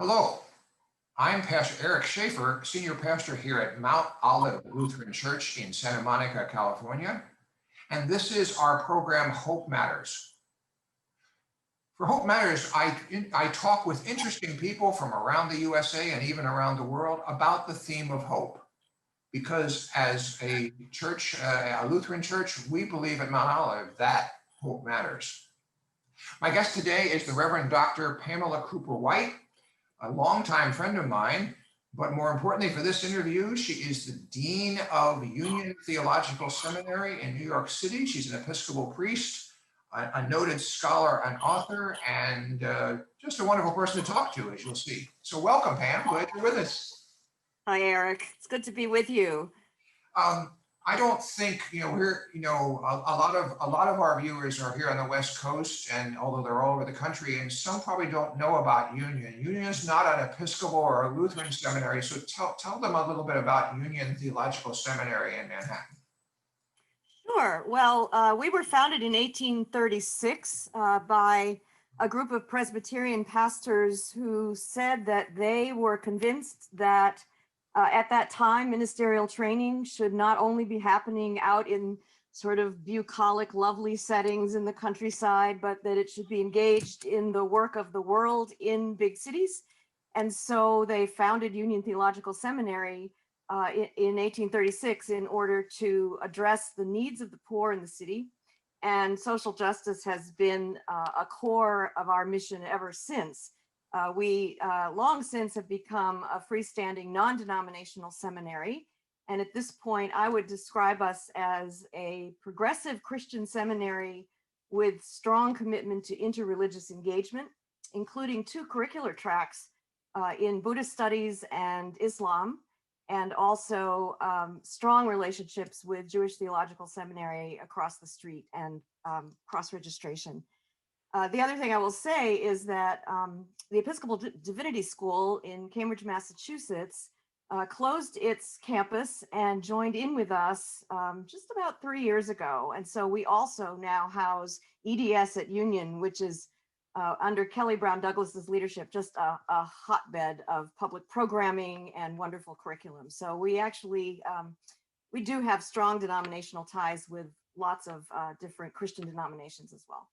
Hello, I'm Pastor Eric Shafer, Senior Pastor here at Mount Olive Lutheran Church in Santa Monica, California, and this is our program Hope Matters. For Hope Matters, I talk with interesting people from around the USA and even around the world about the theme of hope. Because as a church, a Lutheran church, we believe at Mount Olive that hope matters. My guest today is the Reverend Dr. Pamela Cooper-White, a longtime friend of mine, but more importantly for this interview, she is the Dean of Union Theological Seminary in New York City. She's an Episcopal priest, a noted scholar and author, and just a wonderful person to talk to, as you'll see. So welcome, Pam. Glad you're with us. Hi, Eric. It's good to be with you. I don't think, we're, a lot of our viewers are here on the West Coast, and although they're all over the country, and some probably don't know about Union. Union is not an Episcopal or a Lutheran seminary, so tell them a little bit about Union Theological Seminary in Manhattan. Sure. Well, we were founded in 1836 by a group of Presbyterian pastors who said that they were convinced that at that time, ministerial training should not only be happening out in sort of bucolic, lovely settings in the countryside, but that it should be engaged in the work of the world in big cities. And so they founded Union Theological Seminary in 1836 in order to address the needs of the poor in the city. And social justice has been a core of our mission ever since. We long since have become a freestanding non-denominational seminary. And at this point, I would describe us as a progressive Christian seminary with strong commitment to interreligious engagement, including 2 curricular tracks in Buddhist studies and Islam, and also strong relationships with Jewish Theological Seminary across the street and cross-registration. The other thing I will say is that the Episcopal Divinity School in Cambridge, Massachusetts, closed its campus and joined in with us just about 3 years ago. And so we also now house EDS at Union, which is under Kelly Brown Douglas's leadership, just a hotbed of public programming and wonderful curriculum. So we actually, we do have strong denominational ties with lots of different Christian denominations as well.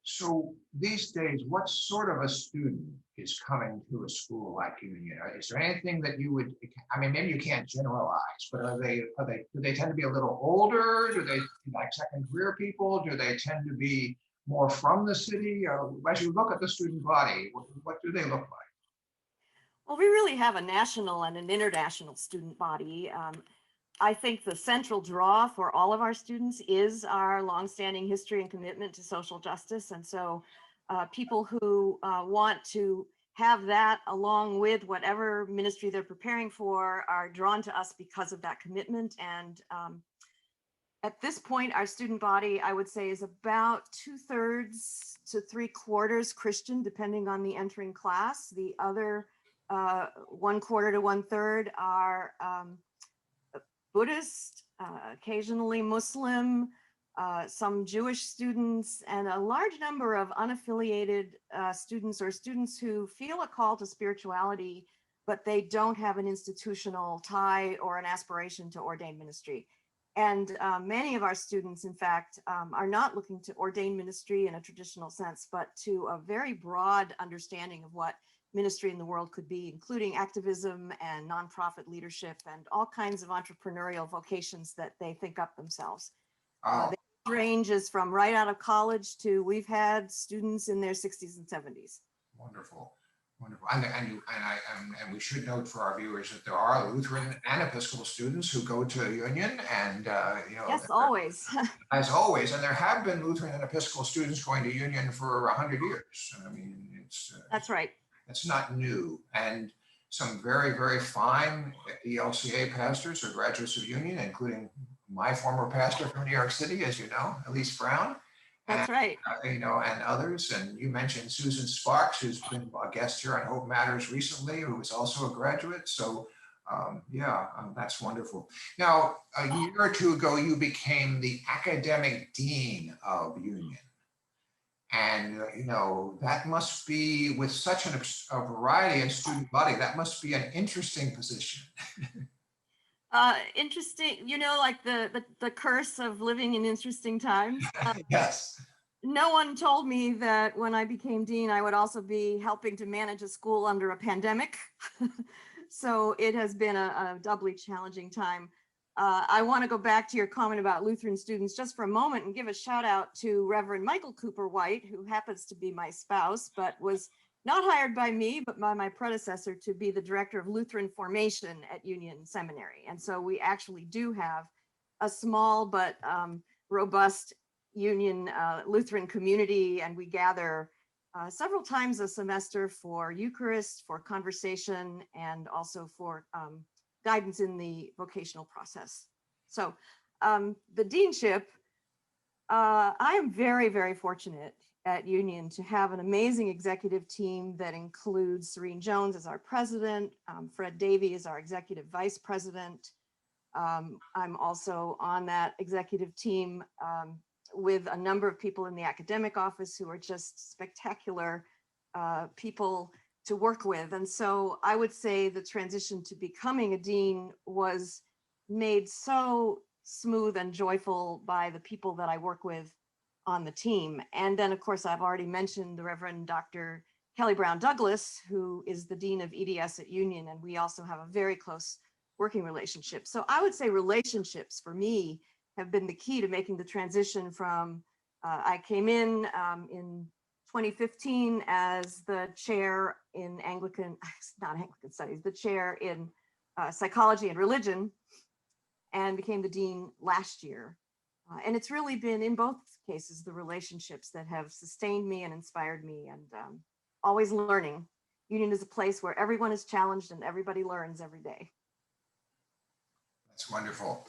So these days, what sort of a student is coming to a school like Union? Is there anything that you would, maybe you can't generalize, but do they tend to be a little older? Do they like second career people? Do they tend to be more from the city? As you look at the student body, what do they look like? Well, we really have a national and an international student body. I think the central draw for all of our students is our longstanding history and commitment to social justice. And so people who want to have that along with whatever ministry they're preparing for are drawn to us because of that commitment. And at this point, our student body, I would say, is about 2/3 to 3/4 Christian, depending on the entering class. The other 1/4 to 1/3 are Buddhist, occasionally Muslim, some Jewish students, and a large number of unaffiliated students or students who feel a call to spirituality, but they don't have an institutional tie or an aspiration to ordain ministry. And many of our students, in fact, are not looking to ordain ministry in a traditional sense, but to a very broad understanding of what ministry in the world could be, including activism and nonprofit leadership and all kinds of entrepreneurial vocations that they think up themselves. The ranges from right out of college to we've had students in their 60s and 70s. Wonderful, wonderful. And we should note for our viewers that there are Lutheran and Episcopal students who go to Union, and yes, always. As always, and there have been Lutheran and Episcopal students going to Union for 100 years. That's right. It's not new, and some very, very fine ELCA pastors are graduates of Union, including my former pastor from New York City, as you know, Elise Brown. That's right. And others. And you mentioned Susan Sparks, who's been a guest here on Hope Matters recently, who is also a graduate. So that's wonderful. Now, a year or two ago, you became the academic dean of Union. And, that must be, with such a variety in student body, that must be an interesting position. Interesting, like the curse of living in interesting times. Yes. No one told me that when I became dean, I would also be helping to manage a school under a pandemic. So it has been a doubly challenging time. I want to go back to your comment about Lutheran students just for a moment and give a shout out to Reverend Michael Cooper-White, who happens to be my spouse, but was not hired by me, but by my predecessor to be the director of Lutheran formation at Union Seminary. And so we actually do have a small but robust Union Lutheran community, and we gather several times a semester for Eucharist, for conversation, and also for guidance in the vocational process. So the deanship, I am very, very fortunate at Union to have an amazing executive team that includes Serene Jones as our president, Fred Davey as our executive vice president. I'm also on that executive team with a number of people in the academic office who are just spectacular people to work with. And so I would say the transition to becoming a dean was made so smooth and joyful by the people that I work with on the team. And then, of course, I've already mentioned the Reverend Dr. Kelly Brown Douglas, who is the Dean of EDS at Union, and we also have a very close working relationship. So I would say relationships for me have been the key to making the transition from, I came in 2015 as the chair in not Anglican studies, the chair in psychology and religion, and became the dean last year. And it's really been, in both cases, the relationships that have sustained me and inspired me, and always learning. Union is a place where everyone is challenged and everybody learns every day. That's wonderful.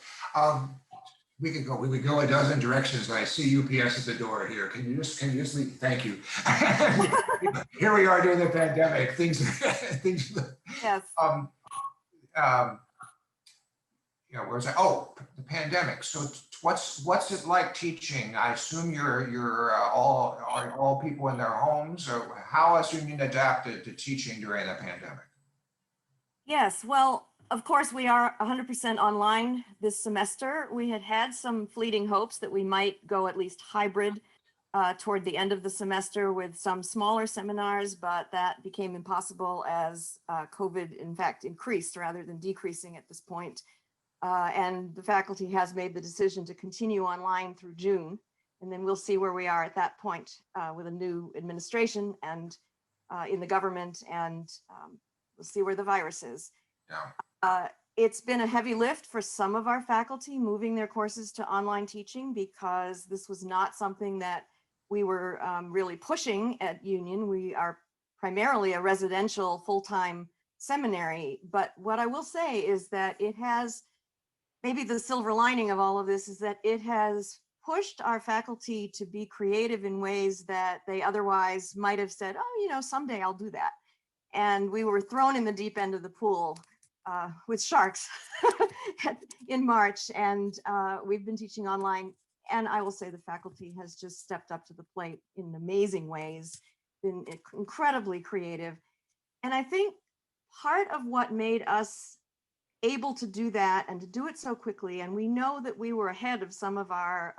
We could go a dozen directions, and I see UPS at the door here. Can you just leave? Thank you. Here we are during the pandemic. Things. Yes. Where's that? Oh, the pandemic. So what's it like teaching? I assume you're all people in their homes. Or how has Union adapted to teaching during the pandemic? Yes, well, of course, we are 100% online this semester. We had some fleeting hopes that we might go at least hybrid toward the end of the semester with some smaller seminars, but that became impossible as COVID, in fact, increased rather than decreasing at this point. And the faculty has made the decision to continue online through June. And then we'll see where we are at that point with a new administration and in the government, and we'll see where the virus is. Yeah. It's been a heavy lift for some of our faculty moving their courses to online teaching, because this was not something that we were really pushing at Union. We are primarily a residential full-time seminary. But what I will say is that it has, maybe the silver lining of all of this is that it has pushed our faculty to be creative in ways that they otherwise might have said, oh, someday I'll do that. And we were thrown in the deep end of the pool with sharks in March, and we've been teaching online. And I will say the faculty has just stepped up to the plate in amazing ways, been incredibly creative. And I think part of what made us able to do that and to do it so quickly, and we know that we were ahead of some of our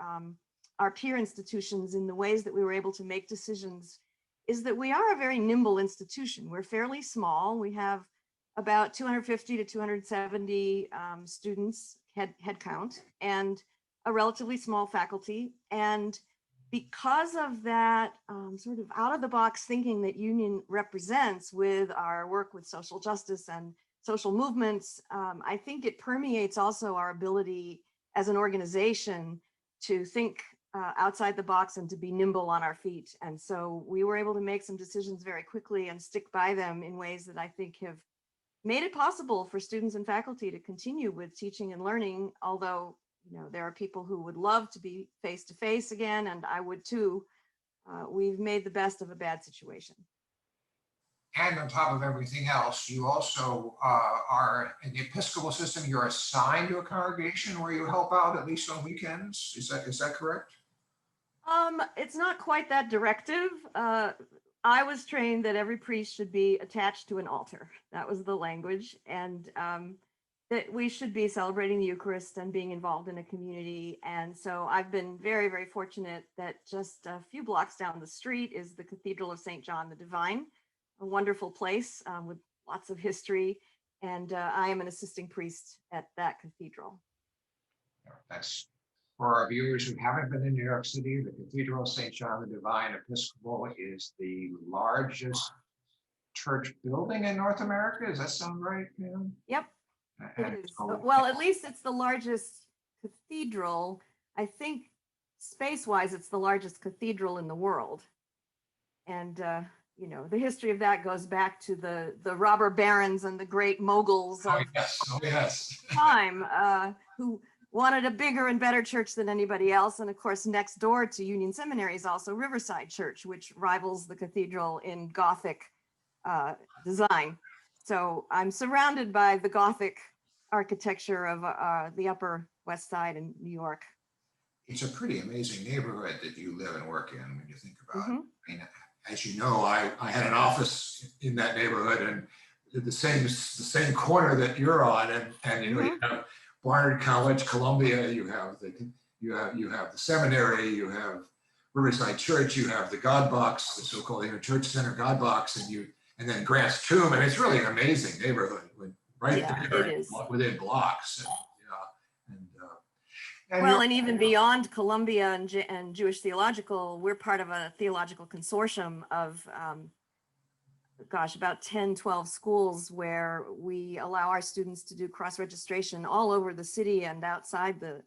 peer institutions in the ways that we were able to make decisions, is that we are a very nimble institution. We're fairly small. We have about 250 to 270 students head count, and a relatively small faculty. And because of that sort of out of the box thinking that Union represents with our work with social justice and social movements, I think it permeates also our ability as an organization to think outside the box and to be nimble on our feet. And so we were able to make some decisions very quickly and stick by them in ways that I think have made it possible for students and faculty to continue with teaching and learning, although there are people who would love to be face-to-face again, and I would too. We've made the best of a bad situation. And on top of everything else, you also are in the Episcopal system. You're assigned to a congregation where you help out at least on weekends. Is that correct? It's not quite that directive. I was trained that every priest should be attached to an altar. That was the language, and that we should be celebrating the Eucharist and being involved in a community. And so I've been very, very fortunate that just a few blocks down the street is the Cathedral of St. John the Divine, a wonderful place with lots of history. And I am an assisting priest at that cathedral. That's for our viewers who haven't been in New York City. The Cathedral of St. John the Divine Episcopal is the largest church building in North America. Does that sound right, Pam? Yep. And It is. Well, at least it's the largest cathedral. I think space-wise, it's the largest cathedral in the world. And you know, the history of that goes back to the robber barons and the great moguls of yes. time, who wanted a bigger and better church than anybody else. And of course, next door to Union Seminary is also Riverside Church, which rivals the cathedral in Gothic design. So I'm surrounded by the Gothic architecture of the Upper West Side in New York. It's a pretty amazing neighborhood that you live and work in when you think about it. Mhm. I mean, as you know, I had an office in that neighborhood, and the same corner that you're on, and you know, you have Barnard College, Columbia, you have the seminary, you have Riverside Church, you have the God Box, the so-called Church Center God Box, and then Grant's Tomb, and it's really an amazing neighborhood, right there, it is. within blocks, and Well, and even beyond Columbia and Jewish Theological, we're part of a theological consortium of, about 10, 12 schools where we allow our students to do cross-registration all over the city and outside the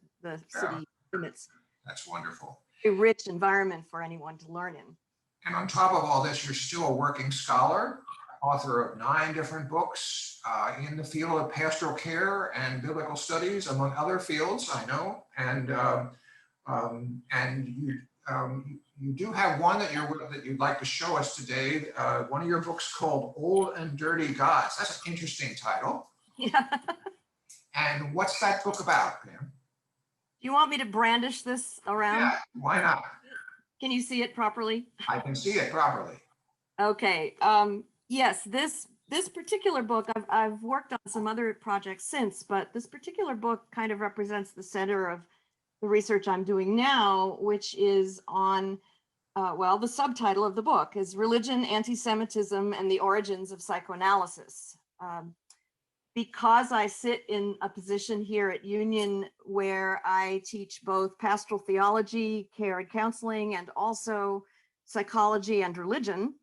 city limits. That's wonderful. A rich environment for anyone to learn in. And on top of all this, you're still a working scholar, author of 9 different books in the field of pastoral care and biblical studies, among other fields, I know. And you do have one that you'd like to show us today. One of your books called "Old and Dirty Gods." That's an interesting title. Yeah. And what's that book about, Pam? Do you want me to brandish this around? Yeah, why not? Can you see it properly? I can see it properly. Okay. Yes, this particular book, I've worked on some other projects since, but this particular book kind of represents the center of the research I'm doing now, which is on, the subtitle of the book is Religion, Antisemitism, and the Origins of Psychoanalysis. Because I sit in a position here at Union where I teach both pastoral theology, care and counseling, and also psychology and religion,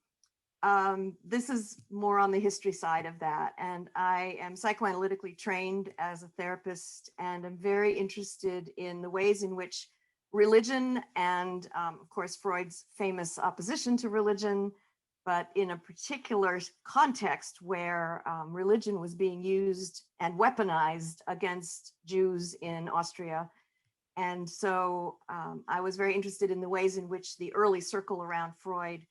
this is more on the history side of that. And I am psychoanalytically trained as a therapist, and I'm very interested in the ways in which religion and, of course, Freud's famous opposition to religion, but in a particular context where religion was being used and weaponized against Jews in Austria. And so I was very interested in the ways in which the early circle around Freud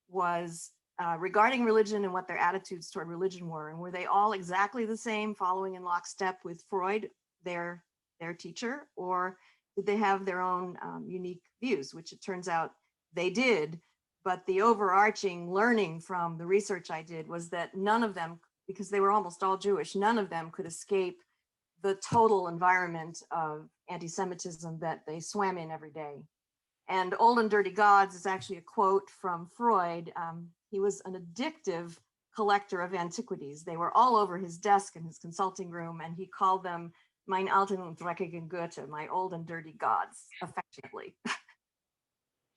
was regarding religion and what their attitudes toward religion were. And were they all exactly the same, following in lockstep with Freud, their teacher, or did they have their own unique views, which it turns out they did. But the overarching learning from the research I did was that none of them, because they were almost all Jewish, none of them could escape the total environment of anti-Semitism that they swam in every day. And Old and Dirty Gods is actually a quote from Freud. He was an addictive collector of antiquities. They were all over his desk in his consulting room, and he called them mein alten und dreckigen Goethe, my old and dirty gods, affectionately.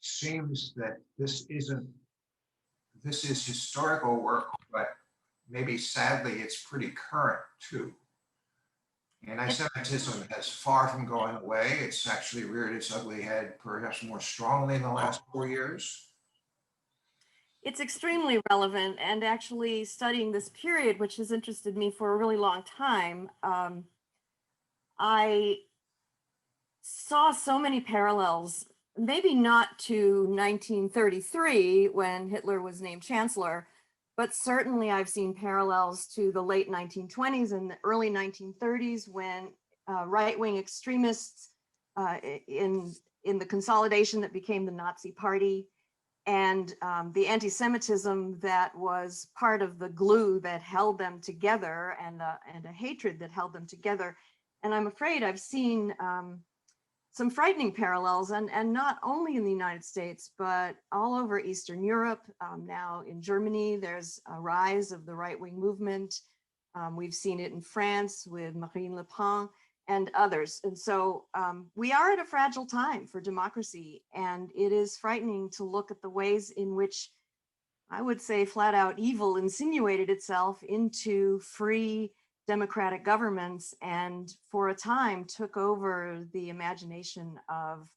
Seems that this is historical work, but maybe sadly it's pretty current too. Anti-Semitism has far from going away. It's actually reared its ugly head perhaps more strongly in the last 4 years. It's extremely relevant, and actually studying this period, which has interested me for a really long time, I saw so many parallels, maybe not to 1933 when Hitler was named chancellor, but certainly I've seen parallels to the late 1920s and the early 1930s when right-wing extremists in in the consolidation that became the Nazi Party, and the anti-Semitism that was part of the glue that held them together, and a hatred that held them together. And I'm afraid I've seen some frightening parallels, and not only in the United States, but all over Eastern Europe. Now in Germany, there's a rise of the right-wing movement. We've seen it in France with Marine Le Pen and others. And so we are at a fragile time for democracy, and it is frightening to look at the ways in which, I would say, flat out evil insinuated itself into free democratic governments, and for a time took over the imagination of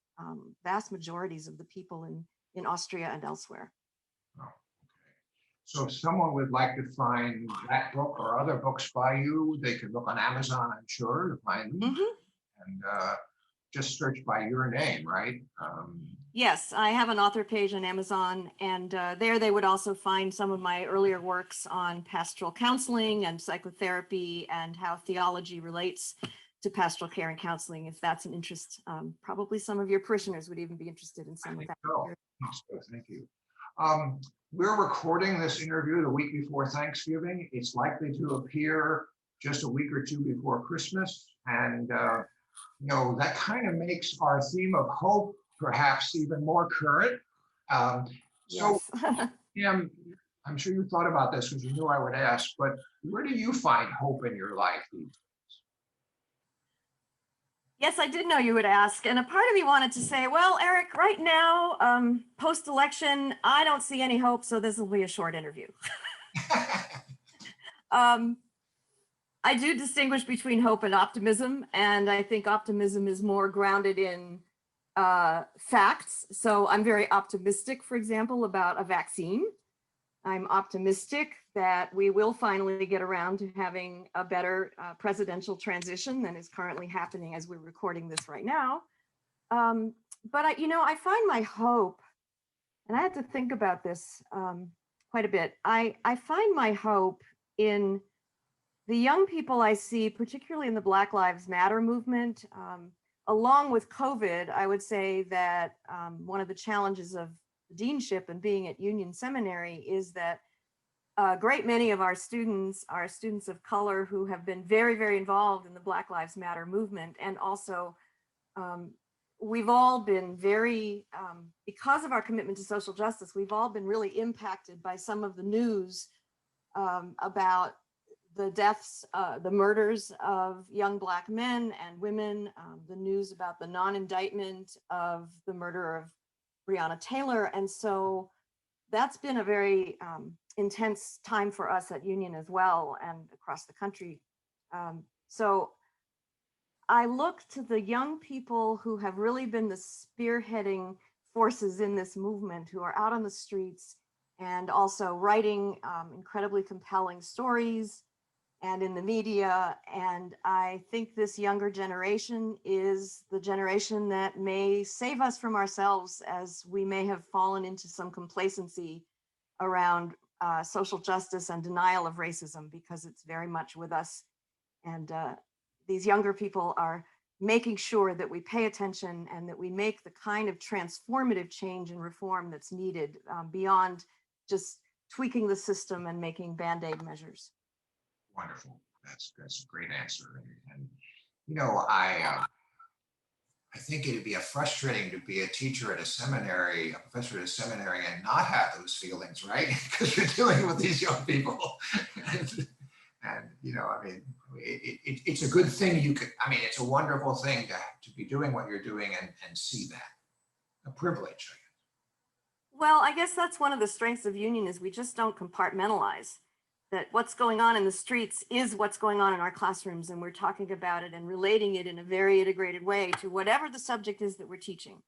vast majorities of the people in Austria and elsewhere. Oh, okay. So if someone would like to find that book or other books by you, they can look on Amazon, I'm sure, to find them. And just search by your name, right? Yes, I have an author page on Amazon, and there they would also find some of my earlier works on pastoral counseling and psychotherapy, and how theology relates to pastoral care and counseling, if that's an interest. Probably some of your parishioners would even be interested in some of that. So, thank you. We're recording this interview the week before Thanksgiving. It's likely to appear just a week or two before Christmas, and that kind of makes our theme of hope perhaps even more current. So, yes. I'm sure you thought about this because you knew I would ask, but where do you find hope in your life these days? Yes, I did know you would ask. And a part of me wanted to say, well, Eric, right now, post-election, I don't see any hope, so this will be a short interview. I do distinguish between hope and optimism, and I think optimism is more grounded in facts. So I'm very optimistic, for example, about a vaccine. I'm optimistic that we will finally get around to having a better presidential transition than is currently happening as we're recording this right now. But I find my hope, and I had to think about this quite a bit. I find my hope in the young people I see, particularly in the Black Lives Matter movement. Along with COVID, I would say that one of the challenges of the deanship and being at Union Seminary is that a great many of our students are students of color who have been very, very involved in the Black Lives Matter movement. And also, we've all been very, because of our commitment to social justice, we've all been really impacted by some of the news about the deaths, the murders of young Black men and women, the news about the non-indictment of the murder of Breonna Taylor. And so that's been a very intense time for us at Union as well, and across the country. So I look to the young people who have really been the spearheading forces in this movement, who are out on the streets and also writing incredibly compelling stories and in the media. And I think this younger generation is the generation that may save us from ourselves, as we may have fallen into some complacency around social justice and denial of racism, because it's very much with us. And these younger people are making sure that we pay attention and that we make the kind of transformative change and reform that's needed beyond just tweaking the system and making Band-Aid measures. Wonderful. That's a great answer. And I think it'd be frustrating to be a teacher at a seminary, a professor at a seminary, and not have those feelings, right? Because you're dealing with these young people. And it's a good thing it's a wonderful thing to be doing what you're doing and see that. A privilege, I guess. Well, I guess that's one of the strengths of Union, is we just don't compartmentalize. That what's going on in the streets is what's going on in our classrooms, and we're talking about it and relating it in a very integrated way to whatever the subject is that we're teaching.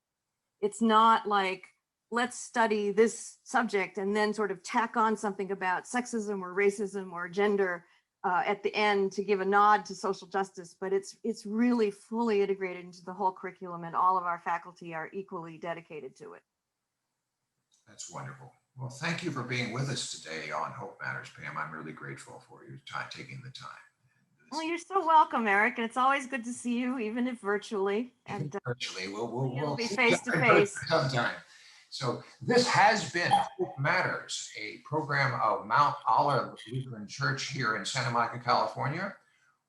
It's not like, let's study this subject and then sort of tack on something about sexism or racism or gender at the end to give a nod to social justice, but it's really fully integrated into the whole curriculum, and all of our faculty are equally dedicated to it. That's wonderful. Well, thank you for being with us today on Hope Matters, Pam. I'm really grateful for you taking the time. Well, you're so welcome, Eric, and it's always good to see you, even if virtually. And Virtually. it'll be See face you to in person face. sometime. So this has been Hope Matters, a program of Mount Olive Lutheran Church here in Santa Monica, California,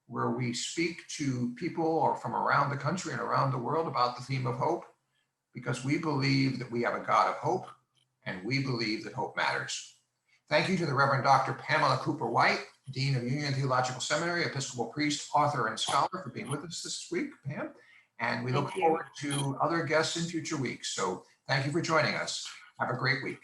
where we speak to people or from around the country and around the world about the theme of hope, because we believe that we have a God of hope, and we believe that hope matters. Thank you to the Reverend Dr. Pamela Cooper-White, Dean of Union Theological Seminary, Episcopal priest, author, and scholar, for being with us this week, Pam. And we look Thank you. forward to other guests in future weeks. So thank you for joining us. Have a great week.